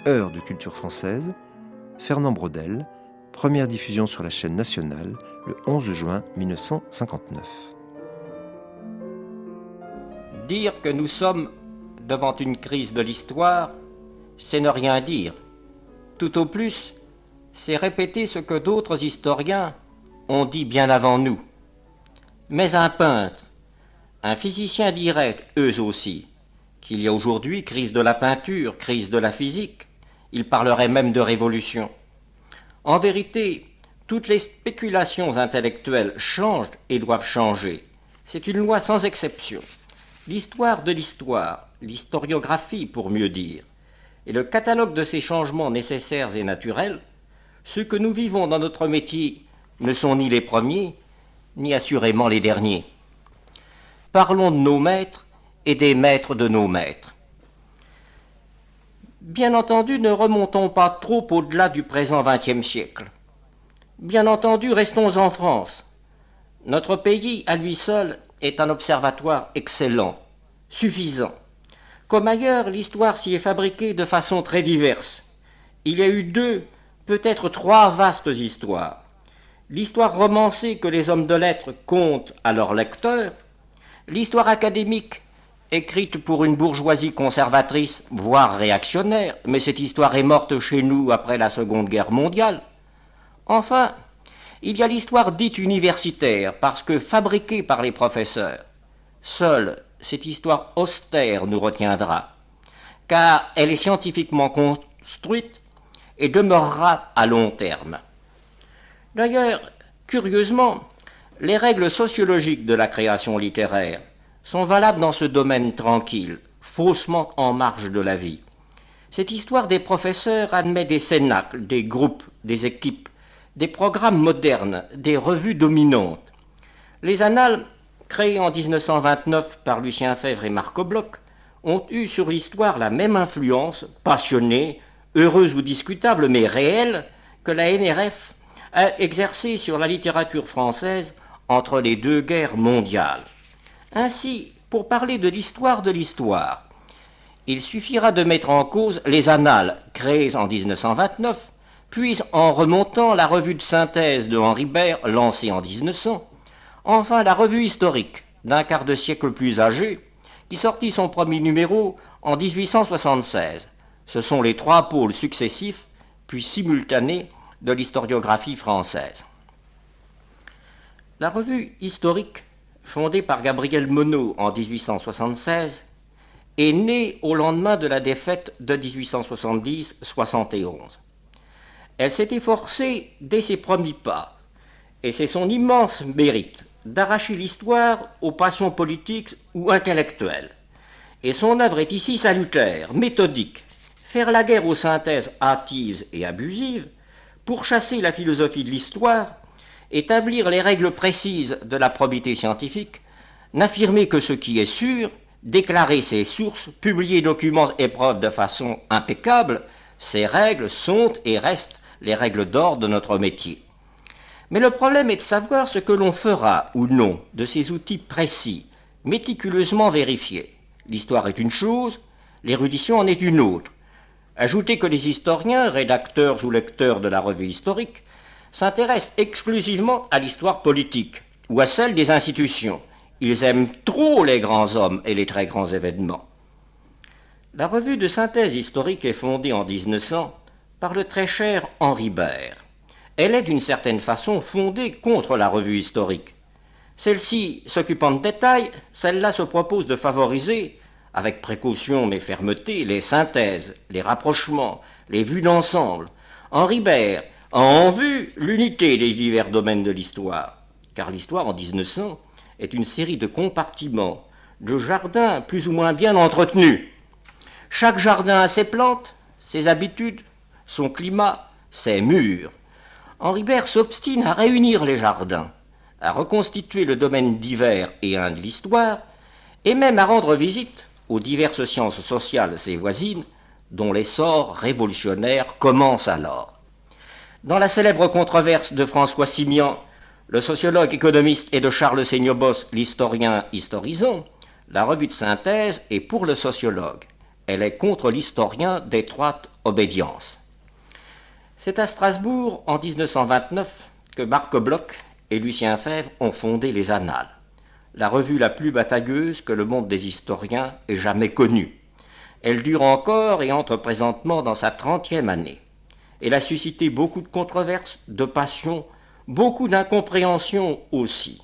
Heure de culture française, Fernand Braudel, première diffusion sur la chaîne nationale le 11 juin 1959. Dire que nous sommes devant une crise de l'histoire, c'est ne rien dire. Tout au plus, c'est répéter ce que d'autres historiens ont dit bien avant nous. Mais un peintre, un physicien dirait, eux aussi, qu'il y a aujourd'hui crise de la peinture, crise de la physique. Ils parleraient même de révolution. En vérité, toutes les spéculations intellectuelles changent et doivent changer. C'est une loi sans exception. L'histoire de l'histoire, l'historiographie pour mieux dire, et le catalogue de ces changements nécessaires et naturels, ceux que nous vivons dans notre métier ne sont ni les premiers, ni assurément les derniers. Parlons de nos maîtres et des maîtres de nos maîtres. Bien entendu, ne remontons pas trop au-delà du présent XXe siècle. Bien entendu, restons en France. Notre pays, à lui seul, est un observatoire excellent, suffisant. Comme ailleurs, l'histoire s'y est fabriquée de façon très diverse. Il y a eu deux, peut-être trois vastes histoires. L'histoire romancée que les hommes de lettres content à leurs lecteurs, l'histoire académique écrite pour une bourgeoisie conservatrice, voire réactionnaire, mais cette histoire est morte chez nous après la Seconde Guerre mondiale. Enfin, il y a l'histoire dite universitaire, parce que fabriquée par les professeurs. Seule cette histoire austère nous retiendra, car elle est scientifiquement construite et demeurera à long terme. D'ailleurs, curieusement, les règles sociologiques de la création littéraire sont valables dans ce domaine tranquille, faussement en marge de la vie. Cette histoire des professeurs admet des cénacles, des groupes, des équipes, des programmes modernes, des revues dominantes. Les annales, créées en 1929 par Lucien Febvre et Marco Bloch, ont eu sur l'histoire la même influence, passionnée, heureuse ou discutable, mais réelle, que la NRF a exercée sur la littérature française entre les deux guerres mondiales. Ainsi, pour parler de l'histoire, il suffira de mettre en cause les annales créées en 1929, puis en remontant la revue de synthèse de Henri Bert lancée en 1900, enfin la revue historique d'un quart de siècle plus âgé qui sortit son premier numéro en 1876. Ce sont les trois pôles successifs puis simultanés de l'historiographie française. La revue historique, fondée par Gabriel Monod en 1876, est née au lendemain de la défaite de 1870-71. Elle s'est efforcée dès ses premiers pas, et c'est son immense mérite d'arracher l'histoire aux passions politiques ou intellectuelles. Et son œuvre est ici salutaire, méthodique, faire la guerre aux synthèses hâtives et abusives, pourchasser la philosophie de l'histoire, établir les règles précises de la probité scientifique, n'affirmer que ce qui est sûr, déclarer ses sources, publier documents et preuves de façon impeccable, ces règles sont et restent les règles d'or de notre métier. Mais le problème est de savoir ce que l'on fera ou non de ces outils précis, méticuleusement vérifiés. L'histoire est une chose, l'érudition en est une autre. Ajoutez que les historiens, rédacteurs ou lecteurs de la revue historique, s'intéressent exclusivement à l'histoire politique ou à celle des institutions. Ils aiment trop les grands hommes et les très grands événements. La revue de synthèse historique est fondée en 1900 par le très cher Henri Bert. Elle est d'une certaine façon fondée contre la revue historique. Celle-ci s'occupant de détails, celle-là se propose de favoriser, avec précaution mais fermeté, les synthèses, les rapprochements, les vues d'ensemble. Henri Bert a en vue l'unité des divers domaines de l'histoire, car l'histoire en 1900 est une série de compartiments, de jardins plus ou moins bien entretenus. Chaque jardin a ses plantes, ses habitudes, son climat, ses murs. Henri Bert s'obstine à réunir les jardins, à reconstituer le domaine divers et un de l'histoire, et même à rendre visite aux diverses sciences sociales et voisines, dont l'essor révolutionnaire commence alors. Dans la célèbre controverse de François Simian, le sociologue économiste, et de Charles Seignobos, l'historien historisant, la revue de synthèse est pour le sociologue. Elle est contre l'historien d'étroite obédience. C'est à Strasbourg, en 1929, que Marc Bloch et Lucien Febvre ont fondé les Annales, la revue la plus batailleuse que le monde des historiens ait jamais connue. Elle dure encore et entre présentement dans sa 30e année. Elle a suscité beaucoup de controverses, de passions, beaucoup d'incompréhension aussi.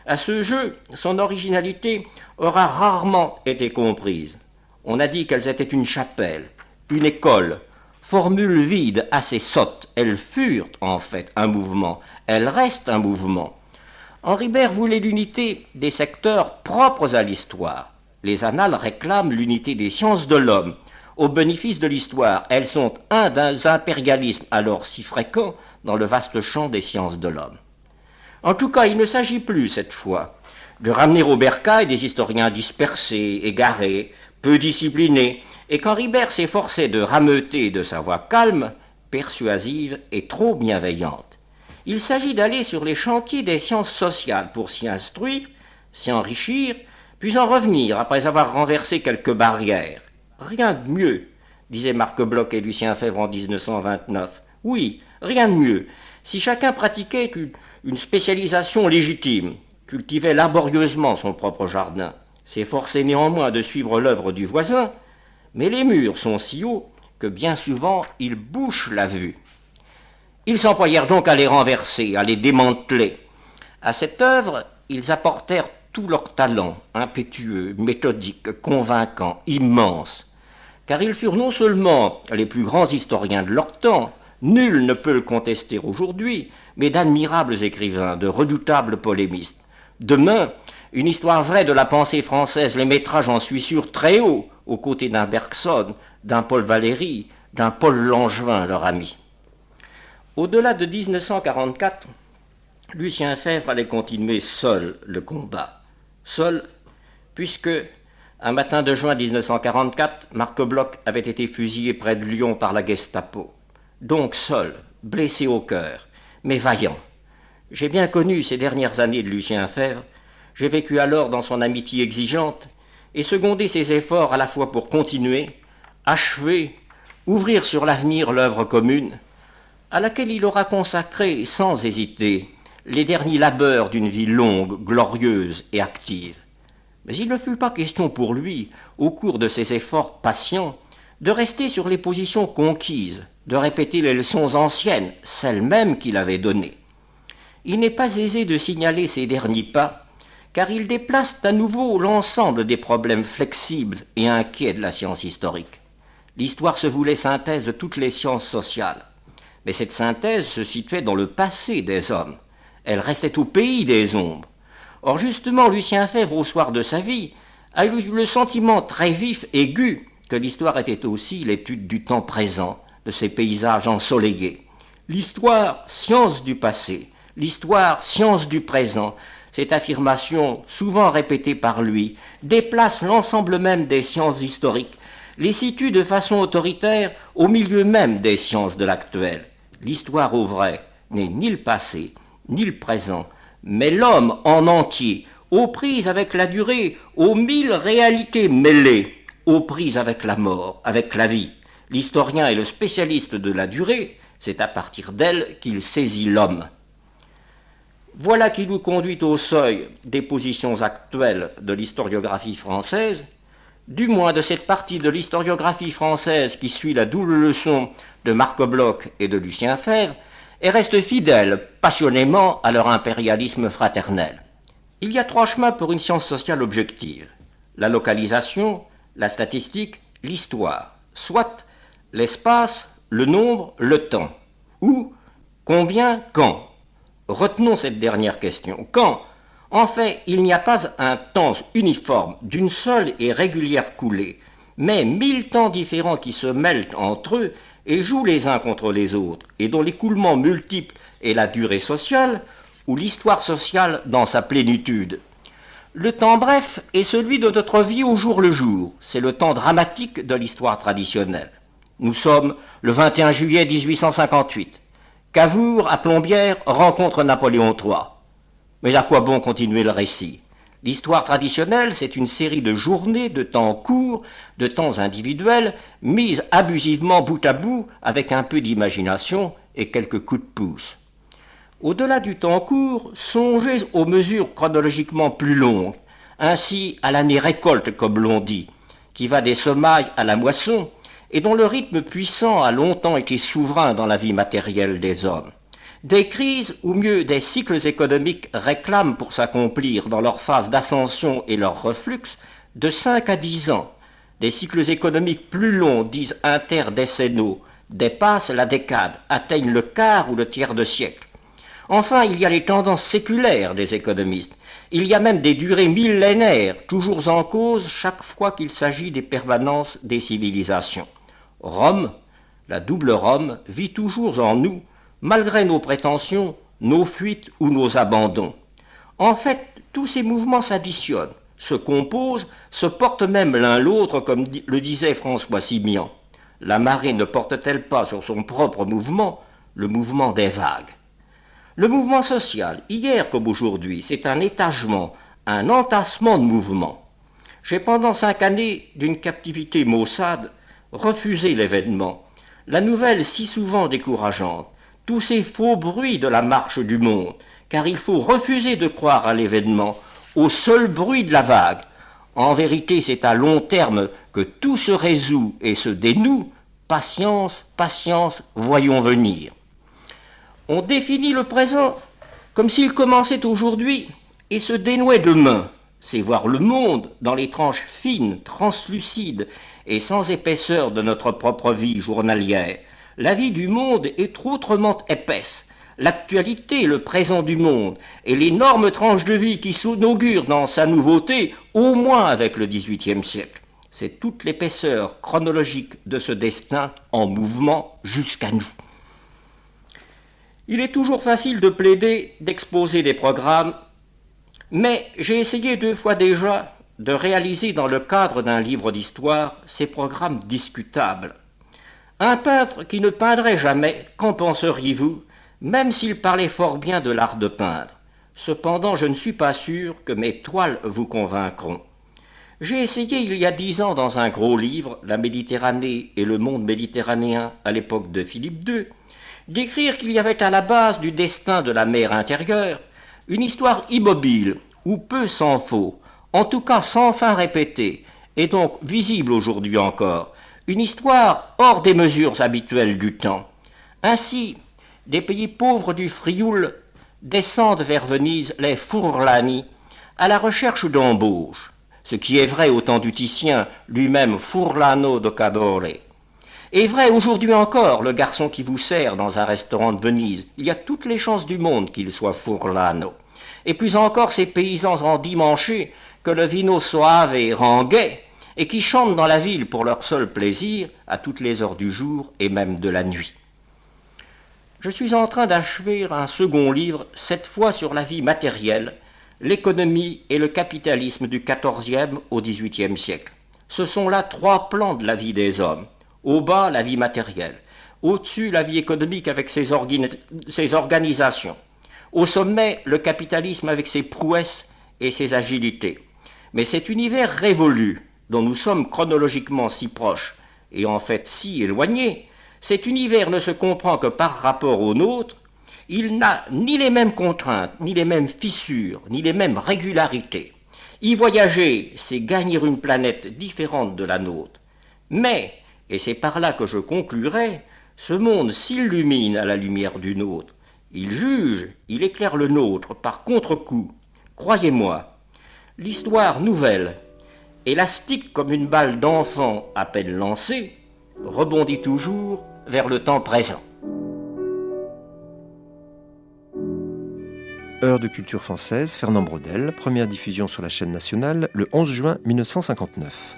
À ce jeu, son originalité aura rarement été comprise. On a dit qu'elles étaient une chapelle, une école, formule vide, assez sotte. Elles furent en fait un mouvement, elles restent un mouvement. Henri Bert voulait l'unité des secteurs propres à l'histoire. Les Annales réclament l'unité des sciences de l'homme. Au bénéfice de l'histoire, elles sont un des impérialismes alors si fréquents dans le vaste champ des sciences de l'homme. En tout cas, il ne s'agit plus, cette fois, de ramener au bercail des historiens dispersés, égarés, peu disciplinés, et qu'Henri Bert s'efforçait de rameuter de sa voix calme, persuasive et trop bienveillante. Il s'agit d'aller sur les chantiers des sciences sociales pour s'y instruire, s'y enrichir, puis en revenir après avoir renversé quelques barrières. Rien de mieux, disaient Marc Bloch et Lucien Febvre en 1929. Oui, rien de mieux. Si chacun pratiquait une spécialisation légitime, cultivait laborieusement son propre jardin, s'efforçait néanmoins de suivre l'œuvre du voisin, mais les murs sont si hauts que bien souvent ils bouchent la vue. Ils s'employèrent donc à les renverser, à les démanteler. À cette œuvre, ils apportèrent tout leur talent, impétueux, méthodique, convaincant, immense, car ils furent non seulement les plus grands historiens de leur temps, nul ne peut le contester aujourd'hui, mais d'admirables écrivains, de redoutables polémistes. Demain, une histoire vraie de la pensée française les mettra, j'en suis sûr, très haut, aux côtés d'un Bergson, d'un Paul Valéry, d'un Paul Langevin, leur ami. Au-delà de 1944, Lucien Febvre allait continuer seul le combat. Seul, puisque, un matin de juin 1944, Marc Bloch avait été fusillé près de Lyon par la Gestapo. Donc seul, blessé au cœur, mais vaillant. J'ai bien connu ces dernières années de Lucien Febvre, j'ai vécu alors dans son amitié exigeante, et secondé ses efforts à la fois pour continuer, achever, ouvrir sur l'avenir l'œuvre commune, à laquelle il aura consacré, sans hésiter, les derniers labeurs d'une vie longue, glorieuse et active. Mais il ne fut pas question pour lui, au cours de ses efforts patients, de rester sur les positions conquises, de répéter les leçons anciennes, celles mêmes qu'il avait données. Il n'est pas aisé de signaler ces derniers pas, car ils déplacent à nouveau l'ensemble des problèmes flexibles et inquiets de la science historique. L'histoire se voulait synthèse de toutes les sciences sociales, mais cette synthèse se situait dans le passé des hommes. Elle restait au pays des ombres. Or justement, Lucien Febvre, au soir de sa vie, a eu le sentiment très vif, aigu, que l'histoire était aussi l'étude du temps présent, de ces paysages ensoleillés. L'histoire, science du passé, l'histoire, science du présent, cette affirmation, souvent répétée par lui, déplace l'ensemble même des sciences historiques, les situe de façon autoritaire au milieu même des sciences de l'actuel. L'histoire au vrai n'est ni le passé, ni le présent, mais l'homme en entier, aux prises avec la durée, aux mille réalités mêlées, aux prises avec la mort, avec la vie. L'historien est le spécialiste de la durée, c'est à partir d'elle qu'il saisit l'homme. Voilà qui nous conduit au seuil des positions actuelles de l'historiographie française, du moins de cette partie de l'historiographie française qui suit la double leçon de Marc Bloch et de Lucien Febvre, et reste fidèle passionnément à leur impérialisme fraternel. Il y a trois chemins pour une science sociale objective: la localisation, la statistique, l'histoire, soit l'espace, le nombre, le temps. Où, combien, quand? Retenons cette dernière question. Quand? En fait, il n'y a pas un temps uniforme d'une seule et régulière coulée, mais 1000 temps différents qui se mêlent entre eux et jouent les uns contre les autres, et dont l'écoulement multiple est la durée sociale ou l'histoire sociale dans sa plénitude. Le temps bref est celui de notre vie au jour le jour, c'est le temps dramatique de l'histoire traditionnelle. Nous sommes le 21 juillet 1858. Cavour, à Plombières, rencontre Napoléon III. Mais à quoi bon continuer le récit? L'histoire traditionnelle, c'est une série de journées, de temps courts, de temps individuels, mises abusivement bout à bout avec un peu d'imagination et quelques coups de pouce. Au-delà du temps court, songez aux mesures chronologiquement plus longues, ainsi à l'année récolte, comme l'on dit, qui va des semailles à la moisson, et dont le rythme puissant a longtemps été souverain dans la vie matérielle des hommes. Des crises, ou mieux des cycles économiques, réclament pour s'accomplir dans leur phase d'ascension et leur reflux de 5 à 10 ans. Des cycles économiques plus longs, dits interdécennaux, dépassent la décade, atteignent le quart ou le tiers de siècle. Enfin, il y a les tendances séculaires des économistes. Il y a même des durées millénaires, toujours en cause chaque fois qu'il s'agit des permanences des civilisations. Rome, la double Rome, vit toujours en nous, malgré nos prétentions, nos fuites ou nos abandons. En fait, tous ces mouvements s'additionnent, se composent, se portent même l'un l'autre, comme le disait François Simian. La marée ne porte-t-elle pas sur son propre mouvement le mouvement des vagues? Le mouvement social, hier comme aujourd'hui, c'est un étagement, un entassement de mouvements. J'ai pendant 5 années d'une captivité maussade refusé l'événement, la nouvelle si souvent décourageante, tous ces faux bruits de la marche du monde, car il faut refuser de croire à l'événement, au seul bruit de la vague. En vérité, c'est à long terme que tout se résout et se dénoue. Patience, patience, voyons venir. On définit le présent comme s'il commençait aujourd'hui et se dénouait demain. C'est voir le monde dans les tranches fines, translucides et sans épaisseur de notre propre vie journalière. La vie du monde est trop autrement épaisse. L'actualité, le présent du monde et l'énorme tranche de vie qui s'inaugure dans sa nouveauté, au moins avec le XVIIIe siècle. C'est toute l'épaisseur chronologique de ce destin en mouvement jusqu'à nous. Il est toujours facile de plaider, d'exposer des programmes, mais j'ai essayé 2 fois déjà de réaliser dans le cadre d'un livre d'histoire ces programmes discutables. Un peintre qui ne peindrait jamais, qu'en penseriez-vous, même s'il parlait fort bien de l'art de peindre? Cependant, je ne suis pas sûr que mes toiles vous convaincront. J'ai essayé il y a 10 ans dans un gros livre, La Méditerranée et le monde méditerranéen à l'époque de Philippe II, d'écrire qu'il y avait à la base du destin de la mer intérieure une histoire immobile, ou peu s'en faut, en tout cas sans fin répétée, et donc visible aujourd'hui encore, une histoire hors des mesures habituelles du temps. Ainsi, des pays pauvres du Frioul descendent vers Venise les Furlani à la recherche d'embauche, ce qui est vrai au temps du Titien, lui-même Furlano do Cadore. Et vrai aujourd'hui encore, le garçon qui vous sert dans un restaurant de Venise, il y a toutes les chances du monde qu'il soit Furlano. Et plus encore ces paysans endimanchés que le vino soave rend gai et qui chantent dans la ville pour leur seul plaisir à toutes les heures du jour et même de la nuit. Je suis en train d'achever un second livre, cette fois sur la vie matérielle, l'économie et le capitalisme du XIVe au XVIIIe siècle. Ce sont là 3 plans de la vie des hommes. Au bas, la vie matérielle. Au-dessus, la vie économique avec ses organisations. Au sommet, le capitalisme avec ses prouesses et ses agilités. Mais cet univers révolu, dont nous sommes chronologiquement si proches, et en fait si éloignés, cet univers ne se comprend que par rapport au nôtre. Il n'a ni les mêmes contraintes, ni les mêmes fissures, ni les mêmes régularités. Y voyager, c'est gagner une planète différente de la nôtre. Mais, et c'est par là que je conclurai, ce monde s'illumine à la lumière du nôtre. Il juge, il éclaire le nôtre par contre-coup. Croyez-moi, l'histoire nouvelle, élastique comme une balle d'enfant à peine lancée, rebondit toujours vers le temps présent. Heure de culture française, Fernand Braudel, première diffusion sur la chaîne nationale le 11 juin 1959.